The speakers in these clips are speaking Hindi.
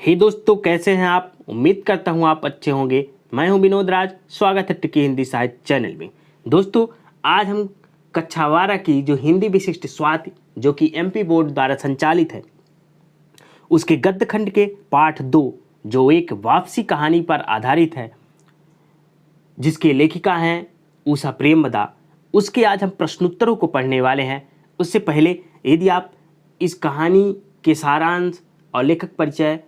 हे दोस्तों, कैसे हैं आप? उम्मीद करता हूं आप अच्छे होंगे। मैं हूं विनोद राज। स्वागत है ट्रिकी हिंदी साहित्य चैनल में। दोस्तों, आज हम कक्षा 12 की जो हिंदी विशिष्ट स्वाति जो कि एमपी बोर्ड द्वारा संचालित है, उसके गद्य खंड के पाठ 2 जो एक वापसी कहानी पर आधारित है, जिसके लेखिका हैं उषा प्रेमदा, उसके आज हम प्रश्नोत्तरों को पढ़ने वाले हैं। उससे पहले यदि आप इस कहानी के सारांश और लेखक परिचय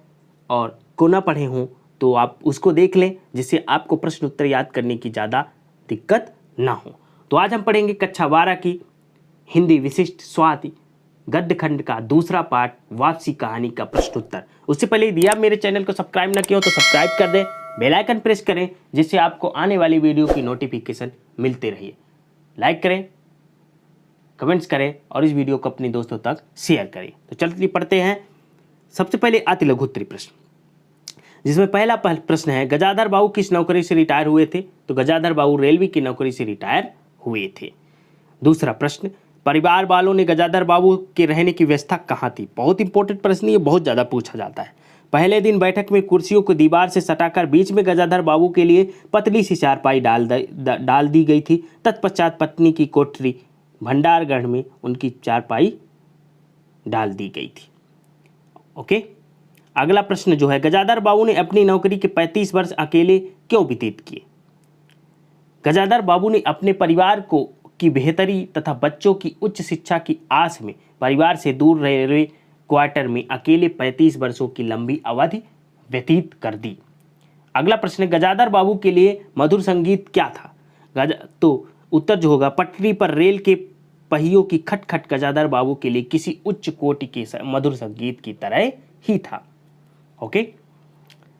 और को न पढ़े हों तो आप उसको देख लें, जिससे आपको प्रश्न उत्तर याद करने की ज़्यादा दिक्कत ना हो। तो आज हम पढ़ेंगे कक्षा 12 की हिंदी विशिष्ट स्वाति गद्य खंड का दूसरा पाठ, वापसी कहानी का प्रश्नोत्तर। उससे पहले यदि आप मेरे चैनल को सब्सक्राइब न किए हो तो सब्सक्राइब कर दें, बेल आइकन प्रेस करें, जिससे आपको आने वाली वीडियो की नोटिफिकेशन मिलते रहिए। लाइक करें, कमेंट्स करें और इस वीडियो को अपने दोस्तों तक शेयर करें। तो चलते पढ़ते हैं। सबसे पहले अति लघु उत्तरीय प्रश्न, जिसमें पहला प्रश्न है, गजाधर बाबू किस नौकरी से रिटायर हुए थे? तो गजाधर बाबू रेलवे की नौकरी से रिटायर हुए थे। दूसरा प्रश्न, परिवार वालों ने गजाधर बाबू के रहने की व्यवस्था कहाँ थी? बहुत इंपॉर्टेंट प्रश्न, ये बहुत ज़्यादा पूछा जाता है। पहले दिन बैठक में कुर्सियों को दीवार से सटाकर बीच में गजाधर बाबू के लिए पतली सी चारपाई डाल दी गई थी। तत्पश्चात पत्नी की कोठरी भंडारगढ़ में उनकी चारपाई डाल दी गई थी। ओके। अगला प्रश्न जो है, गजाधर बाबू ने अपनी नौकरी के 35 वर्ष अकेले क्यों व्यतीत किए? गजाधर बाबू ने अपने परिवार को की बेहतरी तथा बच्चों की उच्च शिक्षा की आस में परिवार से दूर रेलवे क्वार्टर में अकेले 35 वर्षों की लंबी अवधि व्यतीत कर दी। अगला प्रश्न, गजाधर बाबू के लिए मधुर संगीत क्या था? तो उत्तर जो होगा, पटरी पर रेल के पहियों की खटखट गजाधर बाबू के लिए किसी उच्च कोटि के मधुर संगीत की तरह ही था। ओके।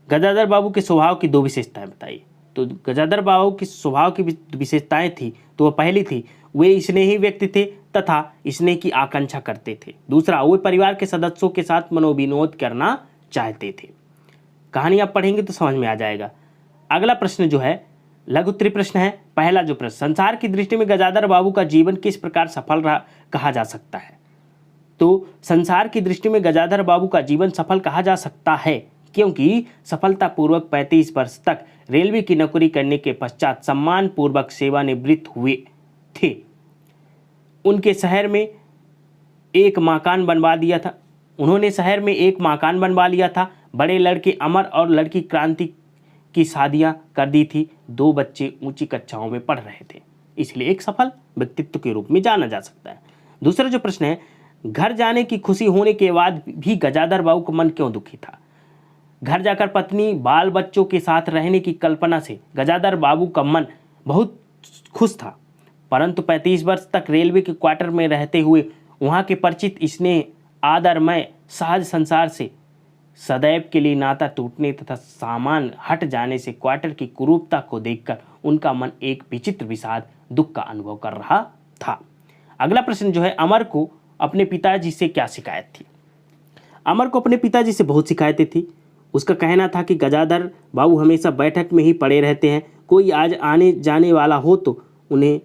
गजाधर बाबू के स्वभाव की 2 विशेषताएं बताइए। तो गजाधर बाबू की स्वभाव की विशेषताएं थी, तो वह पहली थी, वे स्नेही व्यक्ति थे तथा स्नेह की आकांक्षा करते थे। दूसरा, वे परिवार के सदस्यों के साथ मनोविनोद करना चाहते थे। कहानी आप पढ़ेंगे तो समझ में आ जाएगा। अगला प्रश्न जो है लघु उत्तरीय प्रश्न है। पहला जो प्रश्न, संसार की दृष्टि में गजाधर बाबू का जीवन किस प्रकार सफल रहा कहा जा सकता है? तो संसार की दृष्टि में गजाधर बाबू का जीवन सफल कहा जा सकता है क्योंकि सफलतापूर्वक 35 वर्ष तक रेलवे की नौकरी करने के पश्चात सम्मान पूर्वक सेवानिवृत्त हुए थे। उनके शहर में एक मकान बनवा दिया था उन्होंने शहर में एक मकान बनवा लिया था। बड़े लड़के अमर और लड़की क्रांति की शादियां कर दी थी। 2 बच्चे ऊंची कक्षाओं में पढ़ रहे थे, इसलिए एक सफल व्यक्तित्व के रूप में जाना जा सकता है। दूसरा जो प्रश्न है, घर जाने की खुशी होने के बाद भी गजाधर बाबू का मन क्यों दुखी था? घर जाकर पत्नी बाल बच्चों के साथ रहने की कल्पना से गजाधर बाबू का मन बहुत खुश था, परंतु 35 वर्ष तक रेलवे के क्वार्टर में रहते हुए वहां के परिचित स्नेह आदरमय सहज संसार से सदैव के लिए नाता टूटने तथा सामान हट जाने से क्वार्टर की कुरूपता को देखकर उनका मन एक विचित्र विषाद दुख का अनुभव कर रहा था। अगला प्रश्न जो है, अमर को अपने पिताजी से क्या शिकायत थी? अमर को अपने पिताजी से बहुत शिकायतें थी। उसका कहना था कि गजाधर बाबू हमेशा बैठक में ही पड़े रहते हैं, कोई आज आने जाने वाला हो तो उन्हें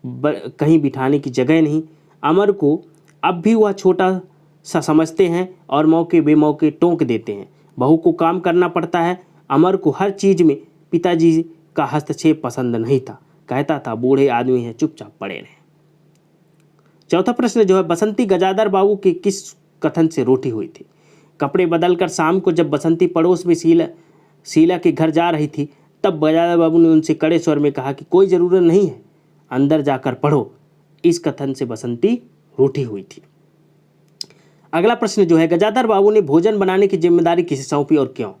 कहीं बिठाने की जगह नहीं। अमर को अब भी वह छोटा सा समझते हैं और मौके बेमौके टोक देते हैं। बहू को काम करना पड़ता है। अमर को हर चीज़ में पिताजी का हस्तक्षेप पसंद नहीं था। कहता था, बूढ़े आदमी हैं, चुपचाप पड़े रहें। चौथा प्रश्न जो है, बसंती गजाधर बाबू के किस कथन से रूठी हुई थी? कपड़े बदलकर शाम को जब बसंती पड़ोस में शीला के घर जा रही थी, तब गजाधर बाबू ने उनसे कड़े स्वर में कहा कि कोई ज़रूरत नहीं है, अंदर जाकर पढ़ो। इस कथन से बसंती रूठी हुई थी। अगला प्रश्न जो है, गजाधर बाबू ने भोजन बनाने की जिम्मेदारी किसे सौंपी और क्यों?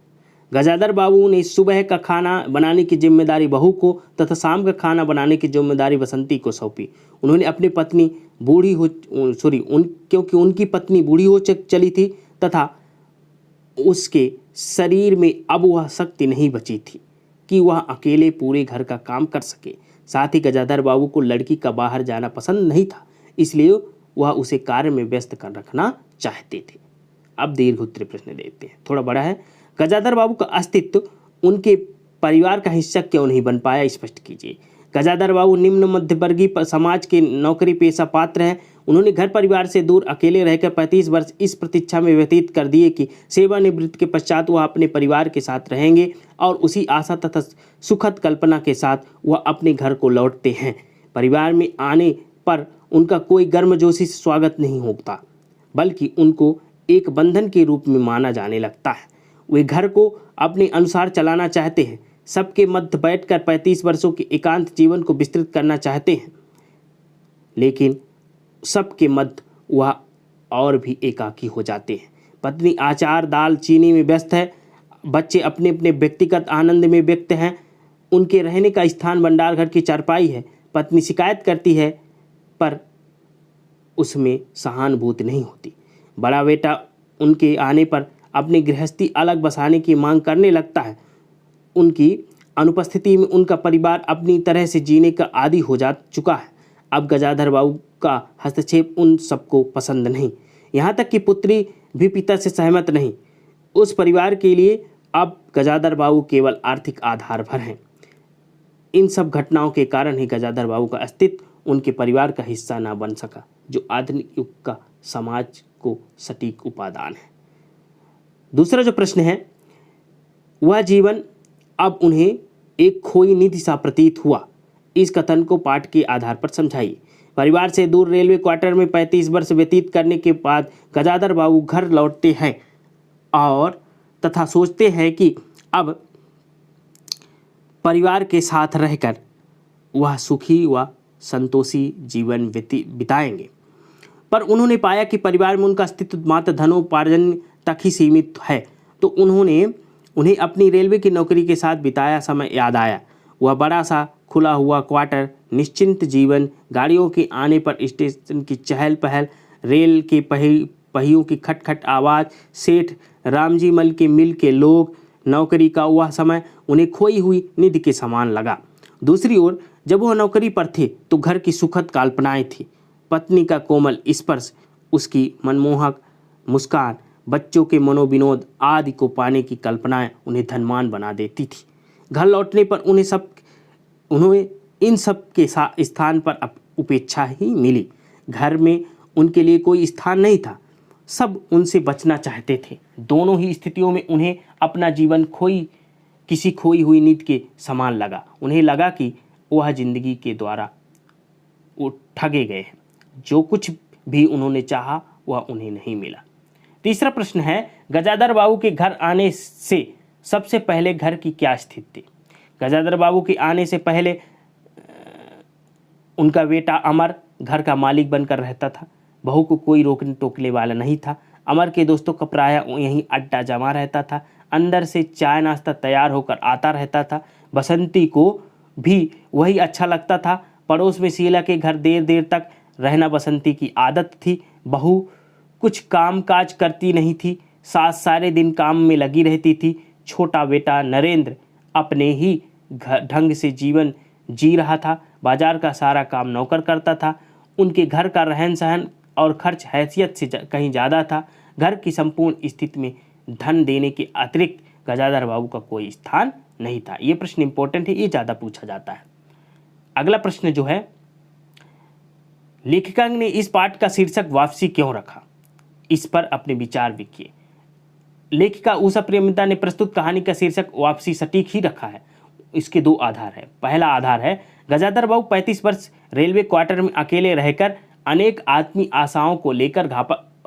गजाधर बाबू ने सुबह का खाना बनाने की जिम्मेदारी बहू को तथा शाम का खाना बनाने की जिम्मेदारी बसंती को सौंपी। उन्होंने अपनी पत्नी क्योंकि उनकी पत्नी बूढ़ी हो चली थी तथा उसके शरीर में अब वह शक्ति नहीं बची थी कि वह अकेले पूरे घर का काम कर सके। साथ ही गजाधर बाबू को लड़की का बाहर जाना पसंद नहीं था, इसलिए वह उसे कार्य में व्यस्त कर रखना चाहते थे। अब दीर्घ उत्तरीय प्रश्न देते हैं, थोड़ा बड़ा है। गजाधर बाबू का अस्तित्व उनके परिवार का हिस्सा क्यों नहीं बन पाया, स्पष्ट कीजिए। गजाधर बाबू निम्न मध्यवर्गीय समाज के नौकरी पेशा पात्र हैं। उन्होंने घर परिवार से दूर अकेले रहकर 35 वर्ष इस प्रतीक्षा में व्यतीत कर दिए कि सेवानिवृत्ति के पश्चात वह अपने परिवार के साथ रहेंगे और उसी आशा तथा सुखद कल्पना के साथ वह अपने घर को लौटते हैं। परिवार में आने पर उनका कोई गर्मजोशी से स्वागत नहीं होता, बल्कि उनको एक बंधन के रूप में माना जाने लगता है। वे घर को अपने अनुसार चलाना चाहते हैं, सबके मध्य बैठकर 35 वर्षों के एकांत जीवन को विस्तृत करना चाहते हैं, लेकिन सबके मध्य वह और भी एकाकी हो जाते हैं। पत्नी आचार दाल चीनी में व्यस्त है, बच्चे अपने अपने व्यक्तिगत आनंद में व्यक्त हैं। उनके रहने का स्थान भंडार घर की चारपाई है। पत्नी शिकायत करती है पर उसमें सहानुभूति नहीं होती। बड़ा बेटा उनके आने पर अपनी गृहस्थी अलग बसाने की मांग करने लगता है। उनकी अनुपस्थिति में उनका परिवार अपनी तरह से जीने का आदी हो जा चुका है। अब गजाधर बाबू का हस्तक्षेप उन सबको पसंद नहीं, यहाँ तक कि पुत्री भी पिता से सहमत नहीं। उस परिवार के लिए अब गजाधर बाबू केवल आर्थिक आधार पर हैं। इन सब घटनाओं के कारण ही गजाधर बाबू का अस्तित्व उनके परिवार का हिस्सा ना बन सका, जो आधुनिक युग का समाज को सटीक उपादान है। दूसरा जो प्रश्न है, वह जीवन अब उन्हें एक खोई निधि सा प्रतीत हुआ। इस कथन को पाठ के आधार पर समझाइए। परिवार से दूर रेलवे क्वार्टर में 35 वर्ष व्यतीत करने के बाद गजाधर बाबू घर लौटते हैं और तथा सोचते हैं कि अब परिवार के साथ रहकर वह सुखी व संतोषी जीवन बिताएंगे। पर उन्होंने पाया कि परिवार में उनका अस्तित्व मात्र धनोपार्जन तक ही सीमित है, तो उन्हें अपनी रेलवे की नौकरी के साथ बिताया समय याद आया। वह बड़ा सा खुला हुआ क्वार्टर, निश्चिंत जीवन, गाड़ियों के आने पर स्टेशन की चहल पहल, रेल के पहियों की खटखट आवाज़, सेठ रामजी मल के मिल के लोग, नौकरी का वह समय उन्हें खोई हुई निधि के समान लगा। दूसरी ओर जब वह नौकरी पर थे तो घर की सुखद कल्पनाएं थी। पत्नी का कोमल स्पर्श, उसकी मनमोहक मुस्कान, बच्चों के मनोविनोद आदि को पाने की कल्पनाएं उन्हें धनवान बना देती थी। घर लौटने पर उन्हें इन सब के स्थान पर उपेक्षा ही मिली। घर में उनके लिए कोई स्थान नहीं था, सब उनसे बचना चाहते थे। दोनों ही स्थितियों में उन्हें अपना जीवन किसी खोई हुई नींद के समान लगा। उन्हें लगा कि वह जिंदगी के द्वारा वो ठगे गए हैं। जो कुछ भी उन्होंने चाहा वह उन्हें नहीं मिला। तीसरा प्रश्न है, गजाधर बाबू के घर आने से सबसे पहले घर की क्या स्थिति थी? गजाधर बाबू के आने से पहले उनका बेटा अमर घर का मालिक बनकर रहता था। बहू को कोई रोकने टोकने वाला नहीं था। अमर के दोस्तों का प्रायः यहीं अड्डा जमा रहता था। अंदर से चाय नाश्ता तैयार होकर आता रहता था। बसंती को भी वही अच्छा लगता था। पड़ोस में शीला के घर देर देर तक रहना बसंती की आदत थी। बहू कुछ काम काज करती नहीं थी, सास सारे दिन काम में लगी रहती थी। छोटा बेटा नरेंद्र अपने ही ढंग से जीवन जी रहा था। बाजार का सारा काम नौकर करता था। उनके घर का रहन सहन और खर्च हैसियत से कहीं ज़्यादा था। घर की संपूर्ण स्थिति में धन देने के अतिरिक्त गजाधर बाबू का कोई स्थान नहीं था। ये प्रश्न इंपॉर्टेंट है, ये ज़्यादा पूछा जाता है। अगला प्रश्न जो है, लेखिका ने इस पाठ का शीर्षक वापसी क्यों रखा? इस पर अपने विचार लिखिए। लेखिका उषा प्रेमचंद ने प्रस्तुत कहानी का शीर्षक वापसी सटीक ही रखा है। इसके दो आधार है। पहला आधार है, गजाधर बाबू 35 वर्ष रेलवे क्वार्टर में अकेले रहकर अनेक आत्मीय आशाओं को लेकर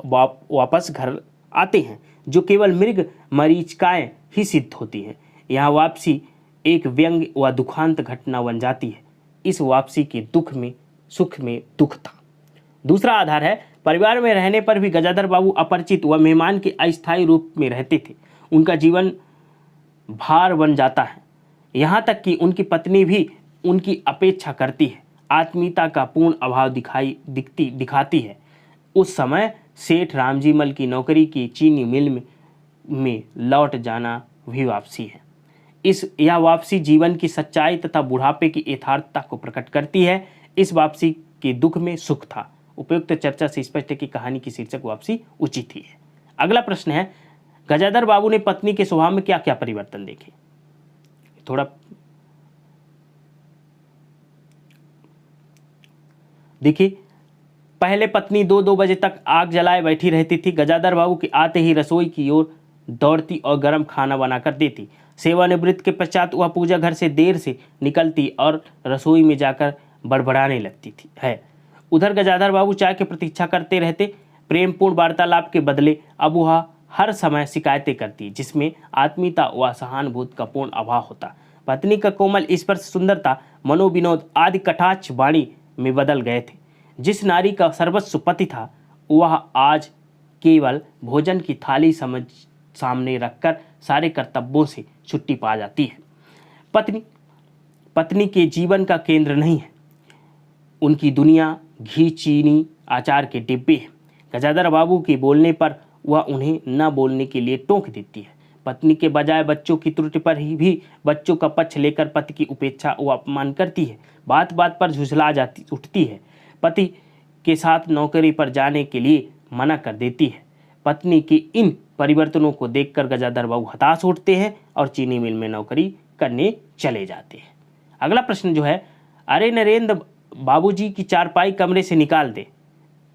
वापस घर आते हैं, जो केवल मृग मरीचिकाएं ही सिद्ध होती हैं। यहाँ वापसी एक व्यंग्य व दुखांत घटना बन जाती है। इस वापसी के दुख में सुख में दुख था। दूसरा आधार है, परिवार में रहने पर भी गजाधर बाबू अपरिचित व मेहमान के अस्थायी रूप में रहते थे। उनका जीवन भार बन जाता है, यहाँ तक कि उनकी पत्नी भी उनकी अपेक्षा करती है, आत्मीयता का पूर्ण अभाव दिखाती है। उस समय सेठ रामजी मल की नौकरी की चीनी मिल में लौट जाना भी वापसी है। यह वापसी जीवन की सच्चाई तथा बुढ़ापे की यथार्थता को प्रकट करती है। इस वापसी के दुख में सुख था। उपयुक्त चर्चा से स्पष्ट है कि कहानी की शीर्षक वापसी उचित ही है। अगला प्रश्न है, गजाधर बाबू ने पत्नी के स्वभाव में क्या क्या परिवर्तन देखे? थोड़ा देखिए, पहले पत्नी 2-2 बजे तक आग जलाए बैठी रहती थी। गजाधर बाबू के आते ही रसोई की ओर दौड़ती और गर्म खाना बनाकर देती। सेवानिवृत्त के पश्चात वह पूजा घर से देर से निकलती और रसोई में जाकर बड़बड़ाने लगती थी है। उधर गजाधर बाबू चाय की प्रतीक्षा करते रहते। प्रेमपूर्ण वार्तालाप के बदले अब वह हर समय शिकायतें करती, जिसमें आत्मीयता व सहानुभूति का पूर्ण अभाव होता। पत्नी का कोमल स्पर्श, सुंदरता, मनोविनोद आदि कटाक्ष वाणी में बदल गए थे। जिस नारी का सर्वस्व पति था, वह आज केवल भोजन की थाली समझ सामने रखकर सारे कर्तव्यों से छुट्टी पा जाती है। पत्नी के जीवन का केंद्र नहीं है। उनकी दुनिया घी, चीनी, अचार के डिब्बे हैं। गजाधर बाबू के बोलने पर वह उन्हें न बोलने के लिए टोक देती है। पत्नी के बजाय बच्चों की त्रुटि पर ही भी बच्चों का पक्ष लेकर पति की उपेक्षा व अपमान करती है। बात बात पर झुझला उठती है। पति के साथ नौकरी पर जाने के लिए मना कर देती है। पत्नी के इन परिवर्तनों को देखकर गजाधर बाबू हताश उठते हैं और चीनी मिल में नौकरी करने चले जाते हैं। अगला प्रश्न जो है, अरे नरेंद्र, बाबूजी की चारपाई कमरे से निकाल दे,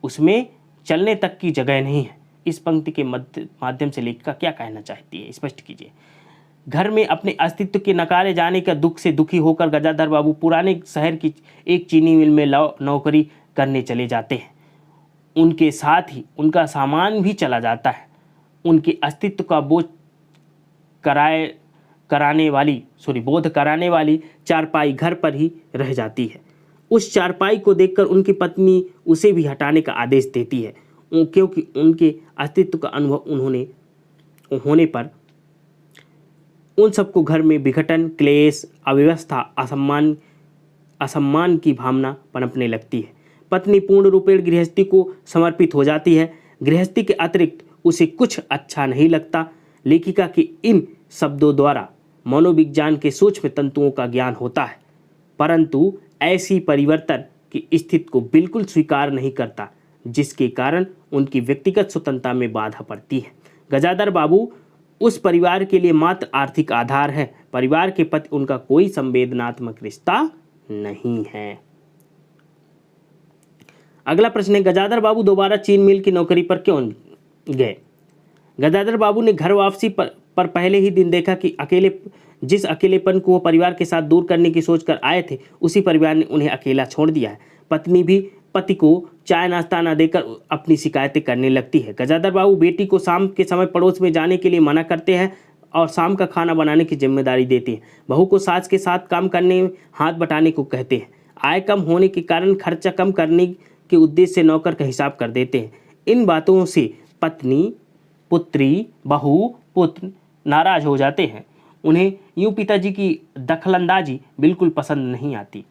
उसमें चलने तक की जगह नहीं है। इस पंक्ति के माध्यम से लेखिका क्या कहना चाहती है, स्पष्ट कीजिए। घर में अपने अस्तित्व के नकारे जाने का दुख से दुखी होकर गजाधर बाबू पुराने शहर की एक चीनी मिल में नौकरी करने चले जाते हैं। उनके साथ ही उनका सामान भी चला जाता है। उनके अस्तित्व का बोध कराने वाली चारपाई घर पर ही रह जाती है। उस चारपाई को देखकर उनकी पत्नी उसे भी हटाने का आदेश देती है, क्योंकि उनके अस्तित्व का अनुभव होने पर उन सबको घर में विघटन, क्लेश, अव्यवस्था, असम्मान की भावना पनपने लगती है। पत्नी पूर्ण रूपेण गृहस्थी को समर्पित हो जाती है। गृहस्थी के अतिरिक्त उसे कुछ अच्छा नहीं लगता। लेखिका के इन शब्दों द्वारा मनोविज्ञान के सूक्ष्म तंतुओं का ज्ञान होता है, परंतु ऐसी परिवर्तन की स्थिति को बिल्कुल स्वीकार नहीं करता, जिसके कारण उनकी व्यक्तिगत स्वतंत्रता में बाधा पड़ती है। गजाधर बाबू उस परिवार के लिए मात्र आर्थिक आधार है। परिवार के प्रति उनका कोई संवेदनात्मक रिश्ता नहीं है। अगला प्रश्न है, गजाधर बाबू दोबारा चीन मिल की नौकरी पर क्यों गए? गजाधर बाबू ने घर वापसी पर पहले ही दिन देखा कि जिस अकेलेपन को वो परिवार के साथ दूर करने की सोच कर आए थे, उसी परिवार ने उन्हें अकेला छोड़ दिया है। पत्नी भी पति को चाय नाश्ता न देकर अपनी शिकायतें करने लगती है। गजाधर बाबू बेटी को शाम के समय पड़ोस में जाने के लिए मना करते हैं और शाम का खाना बनाने की जिम्मेदारी देते हैं। बहू को सास के साथ काम करने में हाथ बटाने को कहते हैं। आय कम होने के कारण खर्चा कम करने के उद्देश्य से नौकर का हिसाब कर देते हैं। इन बातों से पत्नी, पुत्री, बहू, पुत्र नाराज हो जाते हैं। उन्हें यूं पिताजी की दखलंदाजी बिल्कुल पसंद नहीं आती।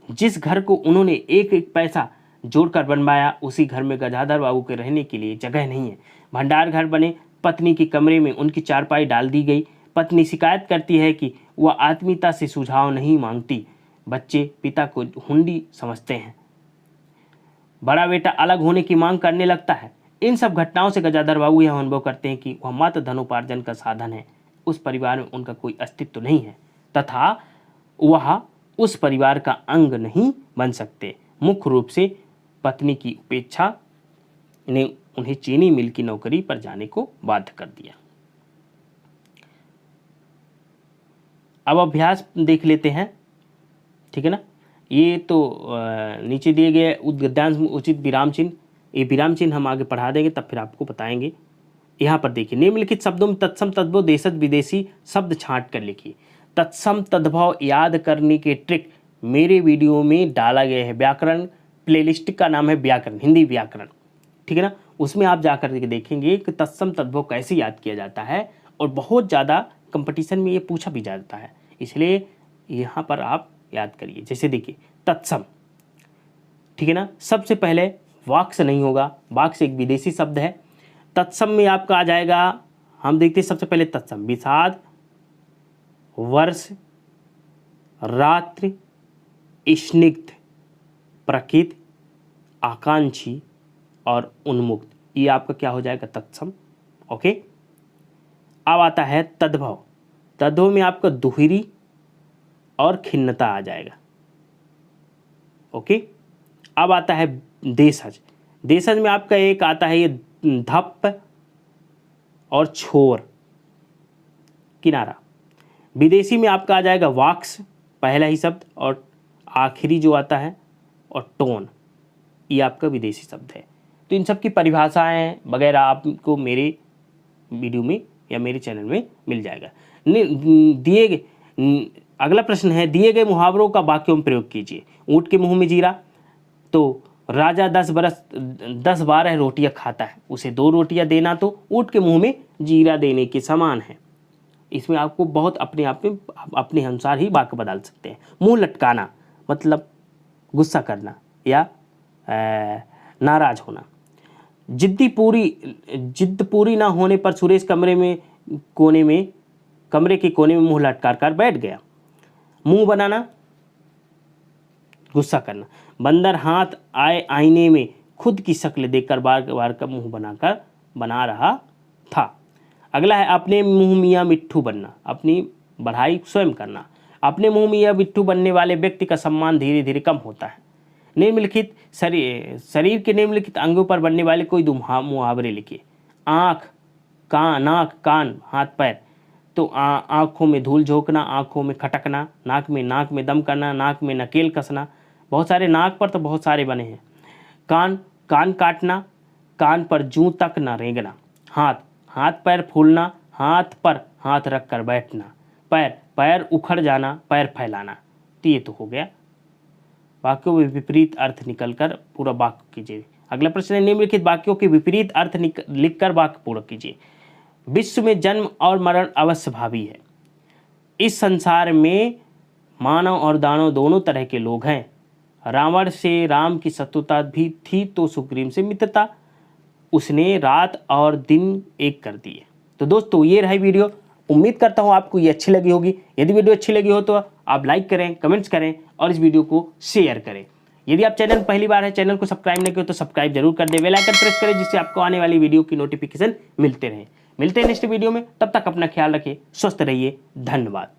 जिस घर को उन्होंने एक एक पैसा जोड़कर बनवाया, उसी घर में गजाधर बाबू के रहने के लिए जगह नहीं है। भंडार घर बने, पत्नी के कमरे में उनकी चारपाई डाल दी गई। पत्नी शिकायत करती है कि वह आत्मीयता से सुझाव नहीं मांगती। बच्चे पिता को हुंडी समझते हैं। बड़ा बेटा अलग होने की मांग करने लगता है। इन सब घटनाओं से गजाधर बाबू यह अनुभव करते हैं कि वह मात्र धनोपार्जन का साधन है। उस परिवार में उनका कोई अस्तित्व नहीं है तथा वह उस परिवार का अंग नहीं बन सकते। मुख्य रूप से पत्नी की उपेक्षा ने उन्हें चीनी मिल की नौकरी पर जाने को बाध्य कर दिया। अब अभ्यास देख लेते हैं, ठीक है ना। ये तो नीचे दिए गए उद्गद्यांश में उचित विराम चिन्ह, ये विराम चिन्ह हम आगे पढ़ा देंगे, तब फिर आपको बताएंगे। यहाँ पर देखिए, निम्नलिखित शब्दों में तत्सम तद्भव देशज विदेशी शब्द छांट कर लिखिए। तत्सम तद्भव याद करने के ट्रिक मेरे वीडियो में डाला गया है। व्याकरण प्लेलिस्ट का नाम है व्याकरण, हिंदी व्याकरण, ठीक है ना। उसमें आप जाकर के देखेंगे कि तत्सम तद्भव कैसे याद किया जाता है, और बहुत ज़्यादा कंपटीशन में ये पूछा भी जाता है, इसलिए यहाँ पर आप याद करिए। जैसे देखिए तत्सम, ठीक है ना। सबसे पहले वाक से नहीं होगा, वाक से एक विदेशी शब्द है। तत्सम में आपका आ जाएगा, हम देखते हैं सबसे पहले तत्सम, विषाद, वर्ष, रात्रि, स्निग्ध, प्रकृत, आकांक्षी और उन्मुक्त। ये आपका क्या हो जाएगा, तत्सम। ओके, अब आता है तद्भव। तद्भव में आपका दुहिरी और खिन्नता आ जाएगा। ओके, अब आता है देशज। देशज में आपका एक आता है ये धप और छोर, किनारा। विदेशी में आपका आ जाएगा वाक्स, पहला ही शब्द, और आखिरी जो आता है और टोन, ये आपका विदेशी शब्द है। तो इन सब की परिभाषाएं वगैरह आपको मेरे वीडियो में या मेरे चैनल में मिल जाएगा। दिए गए अगला प्रश्न है, दिए गए मुहावरों का वाक्यों में प्रयोग कीजिए। ऊँट के मुंह में जीरा, तो राजा 10-12 रोटियां खाता है, उसे 2 रोटियां देना तो ऊँट के मुंह में जीरा देने के समान है। इसमें आपको बहुत अपने आप में अपने अनुसार ही वाक्य बदल सकते हैं। मुंह लटकाना मतलब गुस्सा करना या नाराज होना। जिद्द पूरी ना होने पर सुरेश कमरे के कोने में मुंह लटका कर बैठ गया। मुंह बनाना, गुस्सा करना। बंदर हाथ आए आईने में खुद की शक्ल देखकर बार बार का मुंह बना रहा था। अगला है अपने मुंह मियाँ मिट्ठू बनना, अपनी बढ़ाई स्वयं करना। अपने मुंह मियाँ मिट्ठू बनने वाले व्यक्ति का सम्मान धीरे धीरे कम होता है। निम्नलिखित शरीर के निम्नलिखित अंगों पर बनने वाले कोई मुहावरे लिखिए। आँख, नाक, कान, हाथ, पैर। तो आँखों में धूल झोंकना, आँखों में खटकना, नाक में दम करना, नाक में नकेल कसना। बहुत सारे नाक पर तो बहुत सारे बने हैं। कान काटना, कान पर जूं तक न रेंगना। हाथ पैर फूलना, हाथ पर हाथ रख कर बैठना। पैर उखड़ जाना, पैर फैलाना। तो ये तो हो गया। वाक्यों में विपरीत अर्थ निकलकर पूरा वाक्य कीजिए। अगला प्रश्न है, निम्नलिखित वाक्यों के विपरीत अर्थ लिखकर वाक्य पूरा कीजिए। विश्व में जन्म और मरण अवश्य भावी है। इस संसार में मानव और दानव दोनों तरह के लोग हैं। रावण से राम की शत्रुता भी थी तो सुग्रीव से मित्रता, उसने रात और दिन एक कर दिए। तो दोस्तों ये रही वीडियो। उम्मीद करता हूँ आपको ये अच्छी लगी होगी। यदि वीडियो अच्छी लगी हो तो आप लाइक करें, कमेंट्स करें और इस वीडियो को शेयर करें। यदि आप चैनल पहली बार है, चैनल को सब्सक्राइब नहीं किया तो सब्सक्राइब जरूर कर दें, बेल आइकन प्रेस करें जिससे आपको आने वाली वीडियो की नोटिफिकेशन मिलते रहे। मिलते हैं नेक्स्ट वीडियो में, तब तक अपना ख्याल रखिए, स्वस्थ रहिए, धन्यवाद।